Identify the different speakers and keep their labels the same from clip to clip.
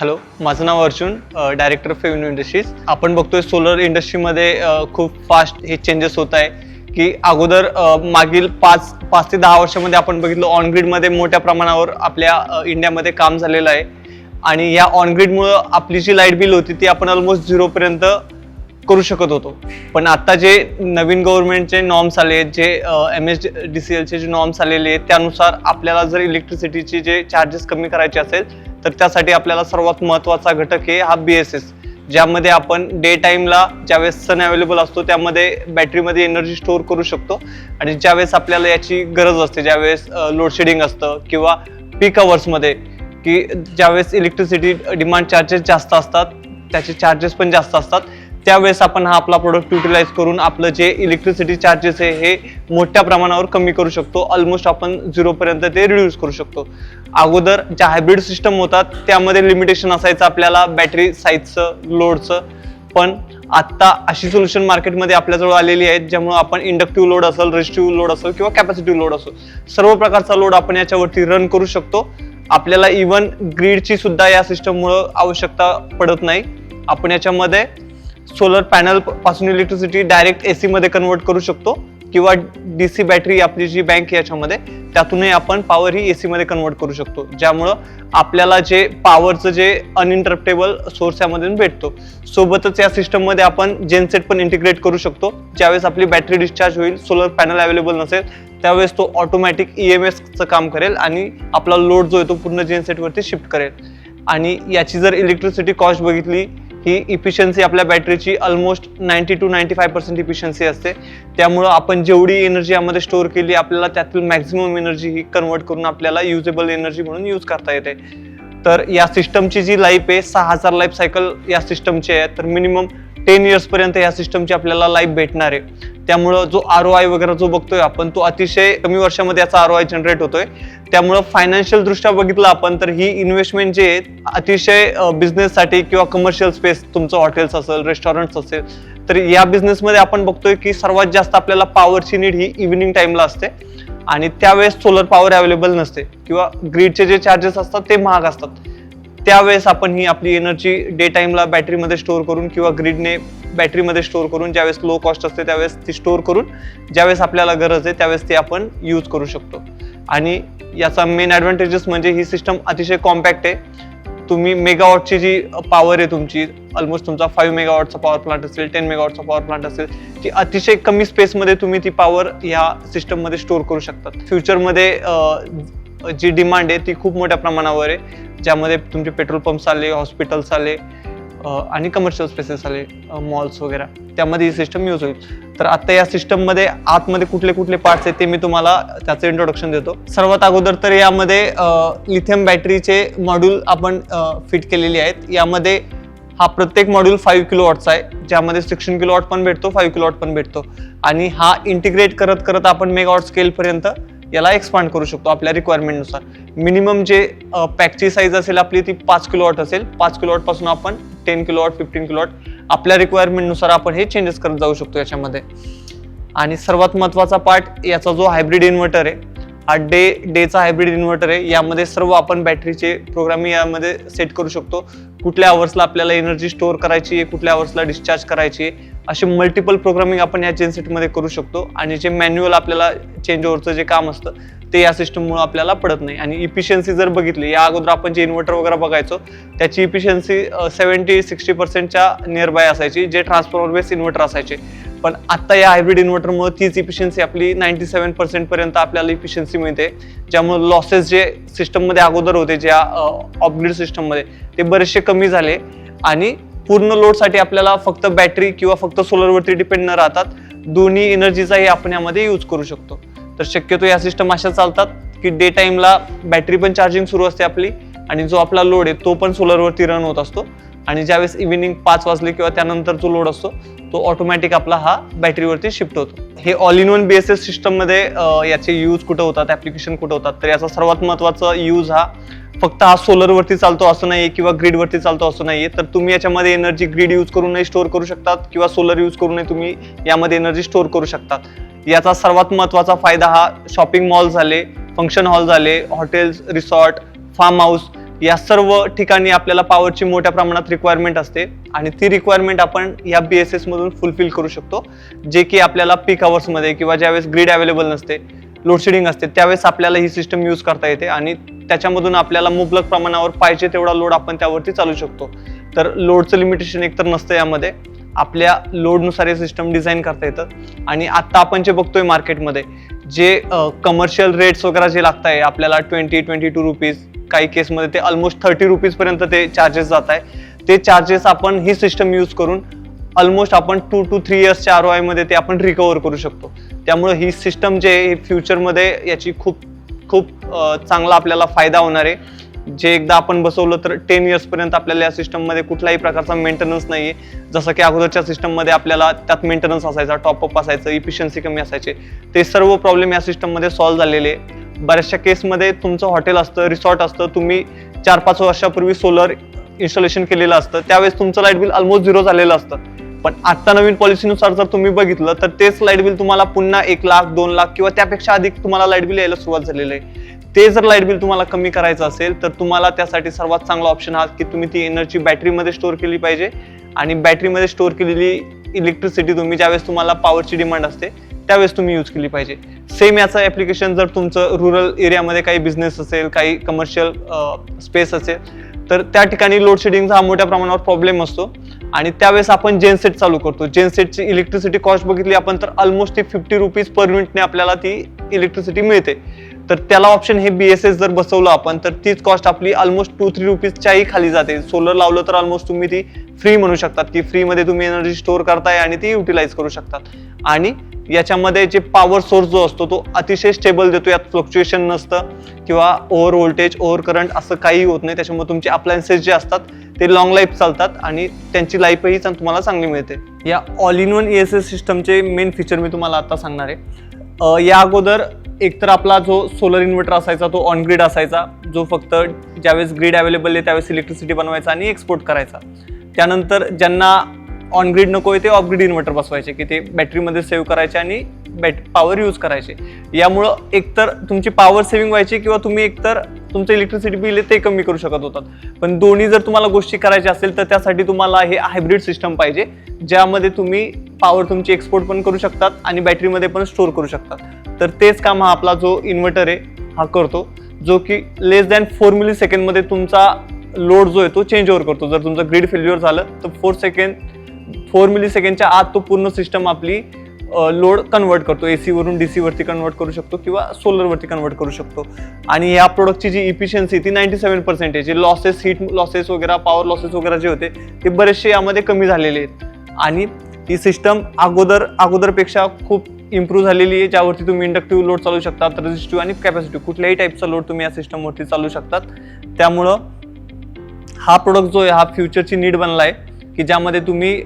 Speaker 1: Hello, माझं नाव Arjun, director of revenue industries. आपण बघतोय सोलर इंडस्ट्रीमध्ये खूप फास्ट हे चेंजेस होत आहे की अगोदर मागील 5 ते 10 वर्षामध्ये आपण बघितलं ऑन ग्रीडमध्ये मोठ्या प्रमाणावर आपल्या इंडियामध्ये काम झालेलं आहे आणि या ऑन ग्रीडमुळं आपली जी लाईट बिल होती ती आपण ऑलमोस्ट 0 पर्यंत करू शकत होतो. पण आता जे नवीन गव्हर्नमेंटचे नॉर्म्स आले, जे MSDCLचे जे नॉर्म्स आलेले आहेत, त्यानुसार आपल्याला जर इलेक्ट्रिसिटीचे जे चार्जेस कमी करायचे असेल तर त्यासाठी आपल्याला सर्वात महत्त्वाचा घटक आहे हा BSS, ज्यामध्ये आपण डे टाईमला ज्यावेळेस सन अवेलेबल असतो त्यामध्ये बॅटरीमध्ये एनर्जी स्टोअर करू शकतो आणि ज्यावेळेस आपल्याला याची गरज असते, ज्यावेळेस लोडशेडिंग असतं किंवा पीक अवर्समध्ये, की ज्यावेळेस इलेक्ट्रिसिटी डिमांड चार्जेस जास्त असतात, त्याचे चार्जेस पण जास्त असतात, त्यावेळेस आपण हा आपला प्रोडक्ट युटिलाइज करून आपलं जे इलेक्ट्रिसिटी चार्जेस आहे हे मोठ्या प्रमाणावर कमी करू शकतो. ऑलमोस्ट आपण 0 पर्यंत ते रिड्यूस करू शकतो. अगोदर ज्या हायब्रिड सिस्टम होतात त्यामध्ये लिमिटेशन असायचं आपल्याला बॅटरी साईजचं, लोडचं, पण आता अशी सोल्युशन मार्केटमध्ये आपल्याजवळ आलेली आहेत ज्यामुळे आपण इंडक्टिव्ह लोड असेल, रेजिस्टिव्ह लोड असेल किंवा कॅपॅसिटिव्ह लोड असेल, सर्व प्रकारचा लोड आपण याच्यावरती रन करू शकतो. आपल्याला इव्हन ग्रीडची सुद्धा या सिस्टममुळे आवश्यकता पडत नाही. आपण याच्यामध्ये सोलर पॅनल पासून इलेक्ट्रिसिटी डायरेक्ट AC मध्ये कन्वर्ट करू शकतो किंवा DC बॅटरी आपली जी बँक आहे याच्यामध्ये त्यातूनही आपण पॉवर ही AC मध्ये कन्वर्ट करू शकतो, ज्यामुळं आपल्याला जे पॉवरचं जे अनइंटरप्टेबल सोर्स यामधून भेटतो. सोबतच या सिस्टम मध्ये आपण जेनसेट पण इंटिग्रेट करू शकतो. ज्यावेळेस आपली बॅटरी डिस्चार्ज होईल, सोलर पॅनल अवेलेबल नसेल, त्यावेळेस तो ऑटोमॅटिक EMSचं काम करेल आणि आपला लोड जो आहे तो पूर्ण जेनसेटवरती शिफ्ट करेल. आणि याची जर इलेक्ट्रिसिटी कॉस्ट बघितली, ही इफिशियन्सी आपल्या बॅटरीची ऑलमोस्ट 90 to 95% इफिशियन्सी असते. त्यामुळं आपण जेवढी एनर्जी यामध्ये स्टोअर केली, आपल्याला त्यातील मॅक्झिमम एनर्जी ही कन्वर्ट करून आपल्याला युजेबल एनर्जी म्हणून यूज करता येते. तर या सिस्टमची जी लाईफ आहे 6000 लाईफ सायकल या सिस्टमची आहे, तर मिनिमम 10 इयर्स पर्यंत या सिस्टमची आपल्याला लाईफ भेटणार आहे. त्यामुळं जो ROI वगैरे जो बघतोय आपण, तो अतिशय कमी वर्षामध्ये याचा ROI जनरेट होतोय. त्यामुळं फायनान्शियल दृष्ट्या बघितलं आपण तर ही इन्व्हेस्टमेंट जी आहे अतिशय बिझनेससाठी किंवा कमर्शियल स्पेस, तुमचं हॉटेल्स असेल, रेस्टॉरंट्स असेल, तर या बिझनेसमध्ये आपण बघतोय की सर्वात जास्त आपल्याला पॉवरची नीड ही इव्हिनिंग टाइमला असते आणि त्यावेळेस सोलर पॉवर अवेलेबल नसते किंवा ग्रीडचे जे चार्जेस असतात ते महाग असतात. त्यावेळेस आपण ही आपली एनर्जी डे टाइमला बॅटरीमध्ये स्टोअर करून किंवा ग्रीडने बॅटरीमध्ये स्टोअर करून, ज्यावेळेस लो कॉस्ट असते त्यावेळेस ती स्टोअर करून ज्यावेळेस आपल्याला गरज आहे त्यावेळेस ती आपण यूज करू शकतो. आणि याचा मेन ॲडव्हान्टेजेस म्हणजे ही सिस्टम अतिशय कॉम्पॅक्ट आहे. तुम्ही मेगावॉटची जी पॉवर आहे तुमची, ऑलमोस्ट तुमचा 5 मेगावॉटचा पॉवर प्लांट असेल, 10 मेगावॉटचा पॉवर प्लांट असेल, ती अतिशय कमी स्पेसमध्ये तुम्ही ती पॉवर ह्या सिस्टममध्ये स्टोअर करू शकतात. फ्युचरमध्ये जी डिमांड आहे ती खूप मोठ्या प्रमाणावर आहे, ज्यामध्ये तुमचे पेट्रोल पंप्स आले, हॉस्पिटल्स आले आणि कमर्शियल स्पेसेस आले, मॉल्स वगैरे, त्यामध्ये ही सिस्टम यूज होईल. तर आता या सिस्टममध्ये आतमध्ये कुठले कुठले पार्ट्स आहेत ते मी तुम्हाला त्याचं इंट्रोडक्शन देतो. सर्वात अगोदर तर यामध्ये लिथियम बॅटरीचे मॉड्यूल आपण फिट केलेले आहेत. यामध्ये हा प्रत्येक मॉड्यूल 5 किलोवॉटचा आहे, ज्यामध्ये 16 किलोवॉट पण भेटतो, 5 किलोवॉट पण भेटतो आणि हा इंटिग्रेट करत करत आपण मेगावॉट स्केलपर्यंत याला एक्सपांड करू शकतो आपल्या रिक्वायरमेंटनुसार. मिनिमम जे पॅकची साईज असेल आपली ती 5 किलोवॉट असेल. 5 किलोवॉट पासून आपण 10 किलोवॉट, 15 किलोवॉट आपल्या रिक्वायरमेंटनुसार आपण हे चेंजेस करत जाऊ शकतो याच्यामध्ये. आणि सर्वात महत्त्वाचा पार्ट याचा जो हायब्रिड इन्व्हर्टर आहे, हा डेचा हायब्रिड इन्व्हर्टर आहे. यामध्ये सर्व आपण बॅटरीचे प्रोग्रामिंग यामध्ये सेट करू शकतो. कुठल्या अवर्सला आपल्याला एनर्जी स्टोअर करायची आहे, कुठल्या अवर्सला डिस्चार्ज करायची आहे, असे मल्टिपल प्रोग्रामिंग आपण या जेनसेटमध्ये करू शकतो. आणि जे मॅन्युअल आपल्याला चेंज ओव्हरचं जे काम असतं ते या सिस्टममुळे आपल्याला पडत नाही. आणि इफिशियन्सी जर बघितली, या अगोदर आपण जे इन्व्हर्टर वगैरे बघायचो त्याची इफिशियन्सी 70-60%च्या नियर बाय असायची, जे ट्रान्सफॉर्मर बेस इन्व्हर्टर असायचे. पण आता या हायब्रिड इन्व्हर्टरमुळे तीच इफिशियन्सी आपली 97% पर्यंत आपल्याला इफिशियन्सी मिळते, ज्यामुळे लॉसेस जे सिस्टममध्ये अगोदर होते ज्या ऑफ ग्रीड सिस्टममध्ये ते बरेचसे कमी झाले आणि पूर्ण लोडसाठी आपल्याला फक्त बॅटरी किंवा फक्त सोलरवरती डिपेंड न राहतात दोन्ही एनर्जीचाही आपण यामध्ये यूज करू शकतो. तर शक्यतो या सिस्टम अशा चालतात की डे टाइमला बॅटरी पण चार्जिंग सुरू असते आपली आणि जो आपला लोड आहे तो पण सोलरवरती रन होत असतो आणि ज्यावेळेस इव्हिनिंग 5 वाजले किंवा त्यानंतर जो लोड असतो तो ऑटोमॅटिक आपला हा बॅटरीवरती शिफ्ट होतो. हे ऑल इन वन BSS सिस्टममध्ये याचे यूज कुठं होतात, ॲप्लिकेशन कुठं होतात, तर याचा सर्वात महत्त्वाचा यूज हा फक्त हा सोलरवरती चालतो असं नाहीये किंवा ग्रीडवरती चालतो असं नाहीये. तर तुम्ही याच्यामध्ये एनर्जी ग्रीड यूज करूनही स्टोअर करू शकतात किंवा सोलर यूज करूनही तुम्ही यामध्ये एनर्जी स्टोअर करू शकतात. याचा सर्वात महत्त्वाचा फायदा हा शॉपिंग मॉल झाले, फंक्शन हॉल झाले, हॉटेल्स, रिसॉर्ट, फार्म हाऊस या सर्व ठिकाणी आपल्याला पॉवरची मोठ्या प्रमाणात रिक्वायरमेंट असते आणि ती रिक्वायरमेंट आपण या BSS मधून फुलफिल करू शकतो, जे की आपल्याला पीक मध्ये किंवा ज्यावेळेस ग्रीड अवेलेबल नसते, लोडशेडिंग असते, त्यावेळेस आपल्याला ही सिस्टम यूज करता येते आणि त्याच्यामधून आपल्याला मुबलक प्रमाणावर पाहिजे तेवढा लोड आपण त्यावरती चालू शकतो. तर लोडचं लिमिटेशन एकतर नसतं, यामध्ये आपल्या लोडनुसार हे सिस्टम डिझाईन करता येतं. आणि आता आपण जे बघतोय मार्केटमध्ये जे कमर्शियल रेट्स वगैरे जे लागत आहे आपल्याला 22 रुपीज, काही केसमध्ये ते ऑलमोस्ट 30 रुपीज पर्यंत ते चार्जेस जात आहे. ते चार्जेस आपण ही सिस्टम यूज करून ऑलमोस्ट आपण 2 to 3 इयर्सच्या ROI मध्ये ते आपण रिकव्हर करू शकतो. त्यामुळे ही सिस्टम जे फ्युचरमध्ये याची खूप चांगला आपल्याला फायदा होणार आहे. जे एकदा आपण बसवलं तर 10 इयर्स पर्यंत आपल्याला या सिस्टममध्ये कुठल्याही प्रकारचा मेंटेनन्स नाहीये. जसं की अगोदरच्या सिस्टममध्ये आपल्याला त्यात मेंटेनन्स असायचा, टॉपअप असायचं, इफिशियन्सी कमी असायचे. ते सर्व प्रॉब्लेम या सिस्टममध्ये सॉल्व्ह झालेले आहे. बऱ्याचशा केसमध्ये तुमचं हॉटेल असतं, रिसॉर्ट असतं, तुम्ही 4-5 वर्षापूर्वी सोलर इन्स्टॉलेशन केलेलं असतं, त्यावेळेस तुमचं लाईट बिल ऑलमोस्ट 0 झालेलं असतं. पण आता नवीन पॉलिसीनुसार जर तुम्ही बघितलं तर तेच लाईट बिल तुम्हाला पुन्हा 1 लाख 2 लाख किंवा त्यापेक्षा अधिक तुम्हाला लाईट बिल यायला सुरुवात झालेली आहे. ते जर लाईट बिल तुम्हाला कमी करायचं असेल तर तुम्हाला त्यासाठी सर्वात चांगला ऑप्शन हा की तुम्ही ती एनर्जी बॅटरीमध्ये स्टोअर केली पाहिजे. आणि बॅटरीमध्ये स्टोअर केलेली इलेक्ट्रिसिटी तुम्ही ज्यावेळेस तुम्हाला पॉवरची डिमांड असते त्यावेळेस तुम्ही यूज केली पाहिजे. सेम याचं ऍप्लिकेशन जर तुमचं रुरल एरियामध्ये काही बिझनेस असेल, काही कमर्शियल स्पेस असेल तर त्या ठिकाणी लोडशेडिंगचा हा मोठ्या प्रमाणावर प्रॉब्लेम असतो आणि त्यावेळेस आपण जेनसेट चालू करतो. जेनसेटची इलेक्ट्रिसिटी कॉस्ट बघितली आपण तर ऑलमोस्ट 50 रुपीज पर युनिटने आपल्याला ती इलेक्ट्रिसिटी मिळते. तर त्याला ऑप्शन हे BSS जर बसवलं आपण तर तीच कॉस्ट आपली ऑलमोस्ट 2-3 रुपीजच्याही खाली जाते. सोलर लावलं तर ऑलमोस्ट तुम्ही ती फ्री म्हणू शकतात की फ्रीमध्ये तुम्ही एनर्जी स्टोअर करताय आणि ती युटिलाइज करू शकतात. आणि याच्यामध्ये जे पॉवर सोर्स जो असतो तो अतिशय स्टेबल देतो, यात फ्लक्च्युएशन नसतं किंवा ओव्हर व्होल्टेज, ओव्हर करंट असं काही होत नाही. त्याच्यामुळे तुमचे अप्लायन्सेस जे असतात ते लॉंग लाईफ चालतात आणि त्यांची लाईफही तुम्हाला चांगली मिळते. या ऑल इन वन ESS सिस्टमचे मेन फीचर मी तुम्हाला आता सांगणार आहे. या अगोदर एकतर आपला जो सोलर इन्व्हर्टर असायचा तो ऑन ग्रीड असायचा, जो फक्त ज्यावेळेस ग्रीड अवेलेबल आहे त्यावेळेस इलेक्ट्रिसिटी बनवायचा आणि एक्सपोर्ट करायचा. त्यानंतर ज्यांना ऑन ग्रीड नको आहे ते ऑफ ग्रीड इन्व्हर्टर बसवायचे की ते बॅटरीमध्ये सेव्ह करायचे आणि पॉवर यूज करायचे. यामुळं एकतर तुमची पॉवर सेव्हिंग व्हायची किंवा तुम्ही एकतर तुमचं इलेक्ट्रिसिटी बिल आहे ते कमी करू शकत होतात. पण दोन्ही जर तुम्हाला गोष्टी करायच्या असेल तर त्यासाठी तुम्हाला हे हायब्रिड सिस्टम पाहिजे, ज्यामध्ये तुम्ही पॉवर तुमची एक्सपोर्ट पण करू शकतात आणि बॅटरीमध्ये पण स्टोअर करू शकतात. तर तेच काम हा आपला जो इन्व्हर्टर आहे हा करतो, जो की लेस दॅन 4 मिली मध्ये तुमचा लोड जो आहे तो चेंज ओव्हर करतो. जर तुमचं ग्रीड फेल्युअर झालं तर 4 मिली सेकंडच्या आत तो पूर्ण सिस्टम आपली लोड कन्वर्ट करतो. AC वरून DC वरती कन्वर्ट करू शकतो किंवा सोलर वरती कन्वर्ट करू शकतो. आणि या प्रोडक्टची जी इफिशियन्सी ती 97% आहे. जे लॉसेस, हीट लॉसेस वगैरे, पॉवर लॉसेस वगैरे जे होते ते बरेचसे यामध्ये कमी झालेले आहेत. आणि ही सिस्टम अगोदरपेक्षा खूप इम्प्रूव्ह झालेली आहे, ज्यावरती तुम्ही इंडक्टिव्ह लोड चालू शकतात, रेझिस्टिव्ह आणि कॅपॅसिटिव्ह कुठल्याही टाईपचा लोड तुम्ही या सिस्टमवरती चालू शकतात. त्यामुळं हा प्रोडक्ट जो आहे हा फ्युचरची नीड बनला आहे की ज्यामध्ये तुम्ही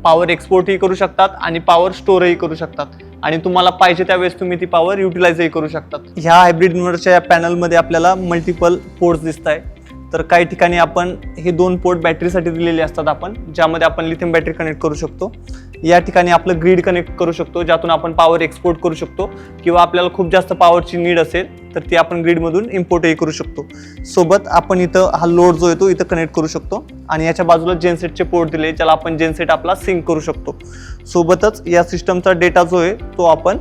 Speaker 1: पॉवर एक्सपोर्टही करू शकतात आणि पॉवर स्टोअरही करू शकतात आणि तुम्हाला पाहिजे त्यावेळेस तुम्ही ती पॉवर युटिलाइजही करू शकतात. ह्या हायब्रिड इन्व्हर्टरच्या या पॅनलमध्ये आपल्याला मल्टिपल पोर्ट्स दिसत आहे. तर काही ठिकाणी आपण हे 2 पोर्ट बॅटरीसाठी दिलेले असतात आपण, ज्यामध्ये आपण लिथियम बॅटरी कनेक्ट करू शकतो. या ठिकाणी आपलं ग्रीड कनेक्ट करू शकतो, ज्यातून आपण पॉवर एक्सपोर्ट करू शकतो किंवा आपल्याला खूप जास्त पॉवरची नीड असेल तर ती आपण ग्रीडमधून इम्पोर्टही करू शकतो. सोबत आपण इथं हा लोड जो आहे तो इथं कनेक्ट करू शकतो आणि याच्या बाजूला जेनसेटचे पोर्ट दिले, ज्याला आपण जेनसेट आपला सिंक करू शकतो. सोबतच या सिस्टमचा डेटा जो आहे तो आपण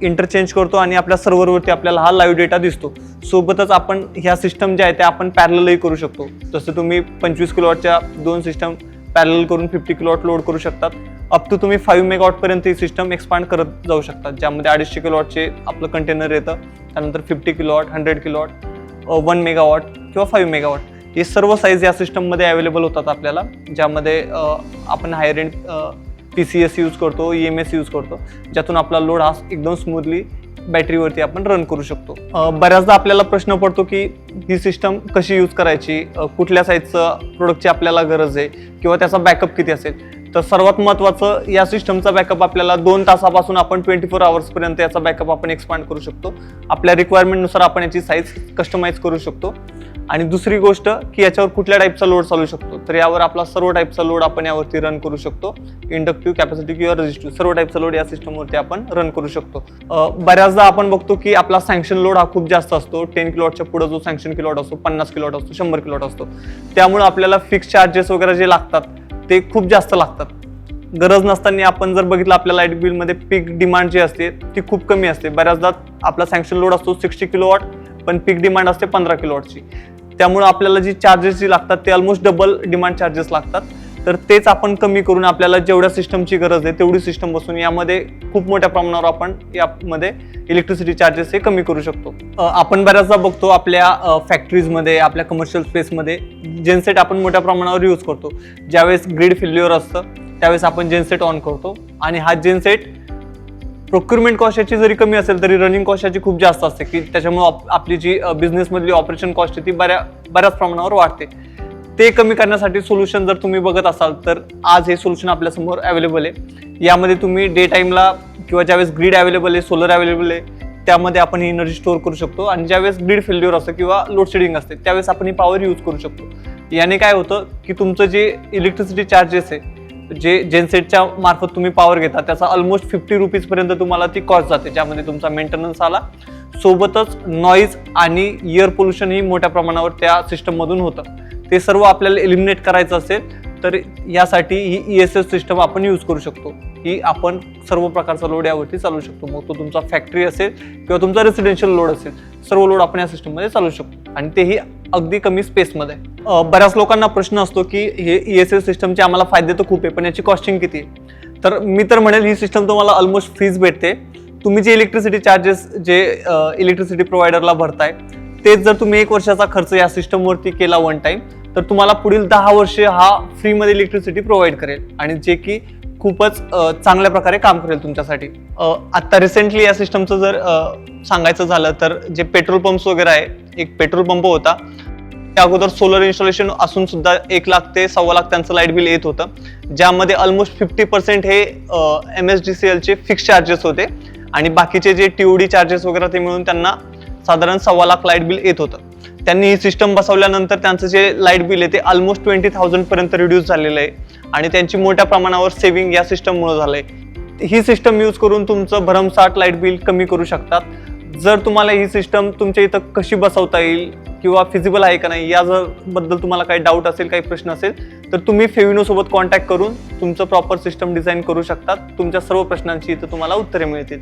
Speaker 1: इंटरचेंज करतो आणि आपल्या सर्व्हरवरती आपल्याला हा लाईव्ह डेटा दिसतो. सोबतच आपण ह्या सिस्टम ज्या आहेत त्या आपण पॅरललही करू शकतो. जसं तुम्ही 25 किलोवॉटच्या 2 सिस्टम पॅरल करून 50 किलोवॉट लोड करू शकतात. अप टू तुम्ही 5 मेगावॉट पर्यंत ही सिस्टम एक्सपांड करत जाऊ शकतात, ज्यामध्ये 250 किलोवॉटचे आपलं कंटेनर येतं. त्यानंतर 50 किलोवॉट, 100 किलोवॉट, 1 मेगावॉट किंवा 5 मेगावॉट हे सर्व साईज या सिस्टममध्ये अवेलेबल होतात आपल्याला, ज्यामध्ये आपण हायर एंड PCS यूज करतो, EMS यूज करतो, ज्यातून आपला लोड हा एकदम स्मूथली बॅटरीवरती आपण रन करू शकतो. बऱ्याचदा आपल्याला प्रश्न पडतो की ही सिस्टम कशी यूज करायची, कुठल्या साईजचं प्रोडक्टची आपल्याला गरज आहे किंवा त्याचा बॅकअप किती असेल. तर सर्वात महत्त्वाचं या सिस्टमचा बॅकअप आपल्याला 2 तासापासून आपण 24 आवर्सपर्यंत याचा बॅकअप आपण एक्सपांड करू शकतो. आपल्या रिक्वायरमेंटनुसार आपण याची साईज कस्टमाइज करू शकतो आणि दुसरी गोष्ट की याच्यावर कुठल्या टाईपचा लोड चालू शकतो, तर यावर आपला सर्व टाईपचा लोड आपण यावरती रन करू शकतो. इंडक्टिव्ह, कॅपॅसिटिव्ह किंवा रेझिस्टिव्ह सर्व टाईपचा लोड या सिस्टमवरती आपण रन करू शकतो. बऱ्याचदा आपण बघतो की आपला सँक्शन लोड हा खूप जास्त असतो. 10 किलोवॉटच्या पुढे जो सँक्शन किलोवॉट असतो, 50 किलोवॉट असतो, 100 किलोवॉट असतो. त्यामुळे आपल्याला फिक्स चार्जेस वगैरे जे लागतात ते खूप जास्त लागतात. गरज नसताना आपण जर बघितलं आपल्या लाईट बिलमध्ये पीक डिमांड जी असते ती खूप कमी असते. बऱ्याचदा आपला सँक्शन लोड असतो 60 किलोवॉट, पण पीक डिमांड असते 15 किलोवॉटची. त्यामुळे आपल्याला जी चार्जेस जी लागतात ते ऑलमोस्ट डबल डिमांड चार्जेस लागतात. तर तेच आपण कमी करून आपल्याला जेवढ्या सिस्टमची गरज आहे तेवढी सिस्टम बसून यामध्ये खूप मोठ्या प्रमाणावर आपण यामध्ये इलेक्ट्रिसिटी चार्जेस हे कमी करू शकतो. आपण बऱ्याचदा बघतो आपल्या फॅक्टरीजमध्ये, आपल्या कमर्शियल स्पेसमध्ये जेनसेट आपण मोठ्या प्रमाणावर यूज करतो. ज्यावेळेस ग्रीड फेल्युअर असतं त्यावेळेस आपण जेनसेट ऑन करतो आणि हा जेनसेट प्रोक्युरमेंट कॉस्ट याची जरी कमी असेल तरी रनिंग कॉस्ट याची खूप जास्त असते, की त्याच्यामुळे आपली जी बिझनेसमधली ऑपरेशन कॉस्ट आहे ती बऱ्याच प्रमाणावर वाढते. ते कमी करण्यासाठी सोल्युशन जर तुम्ही बघत असाल तर आज हे सोल्युशन आपल्यासमोर अवेलेबल आहे. यामध्ये तुम्ही डे टाईमला किंवा ज्यावेळेस ग्रीड अवेलेबल आहे, सोलर अवेलेबल आहे, त्यामध्ये आपण ही एनर्जी स्टोअर करू शकतो. आणि ज्यावेळेस ग्रीड फेल्युअर असतं किंवा लोड शेडिंग असते त्यावेळेस आपण ही पॉवर यूज करू शकतो. याने काय होतं की तुमचं जे इलेक्ट्रिसिटी चार्जेस आहे, जे जेनसेटच्या मार्फत तुम्ही पॉवर घेता, त्याचा ऑलमोस्ट 50 रुपीजपर्यंत तुम्हाला ती कॉस्ट जाते, ज्यामध्ये तुमचा मेंटेनन्स आला, सोबतच नॉईज आणि एअर पोल्युशन ही मोठ्या प्रमाणावर त्या सिस्टममधून होतं. ते सर्व आपल्याला एलिमिनेट करायचं असेल तर यासाठी ही ESS सिस्टम आपण यूज करू शकतो. ही आपण सर्व प्रकारचा लोड यावरती चालू शकतो. मग तो तुमचा फॅक्टरी असेल किंवा तुमचा रेसिडेन्शियल लोड असेल, सर्व लोड आपण या सिस्टममध्ये चालू शकतो आणि तेही अगदी कमी स्पेसमध्ये. बऱ्याच लोकांना प्रश्न असतो की हे ESS सिस्टमचे आम्हाला फायदे तर खूप आहे, पण याची कॉस्टिंग किती आहे? तर मी तर म्हणेल ही सिस्टम तुम्हाला ऑलमोस्ट फ्रीज भेटते. तुम्ही जे इलेक्ट्रिसिटी चार्जेस जे इलेक्ट्रिसिटी प्रोव्हायडरला भरताय तेच जर तुम्ही 1 वर्षाचा खर्च या सिस्टमवरती केला वन टाइम, तर तुम्हाला पुढील 10 वर्षे हा फ्रीमध्ये इलेक्ट्रिसिटी प्रोव्हाइड करेल आणि जे की खूपच चांगल्या प्रकारे काम करेल तुमच्यासाठी. आता रिसेंटली या सिस्टमचं जर सांगायचं झालं तर जे पेट्रोल पंप्स वगैरे आहे, एक पेट्रोल पंप होता त्या अगोदर सोलर इन्स्टॉलेशन असून सुद्धा 1 लाख ते 1.25 लाख त्यांचं लाईट बिल येत होतं, ज्यामध्ये ऑलमोस्ट 50% हे MSDCLचे फिक्स चार्जेस होते आणि बाकीचे जे TOD चार्जेस वगैरे ते मिळून त्यांना साधारण 1.25 लाख लाईट बिल येत होतं. त्यांनी ही सिस्टम बसवल्यानंतर त्यांचं जे लाईट बिल आहे ते ऑलमोस्ट 20,000 पर्यंत रिड्यूस झालेलं आहे आणि त्यांची मोठ्या प्रमाणावर सेव्हिंग या सिस्टममुळे झालंय. ही सिस्टम यूज करून तुमचं भरमसाठ लाईट बिल कमी करू शकतात. जर तुम्हाला ही सिस्टम तुमच्या इथं कशी बसवता येईल किंवा फिजिबल आहे का नाही या जर बद्दल तुम्हाला काही डाऊट असेल, काही प्रश्न असेल, तर तुम्ही फेविनो सोबत कॉन्टॅक्ट करून तुमचं प्रॉपर सिस्टम डिझाईन करू शकतात. तुमच्या सर्व प्रश्नांची इथं तुम्हाला उत्तरे मिळतील.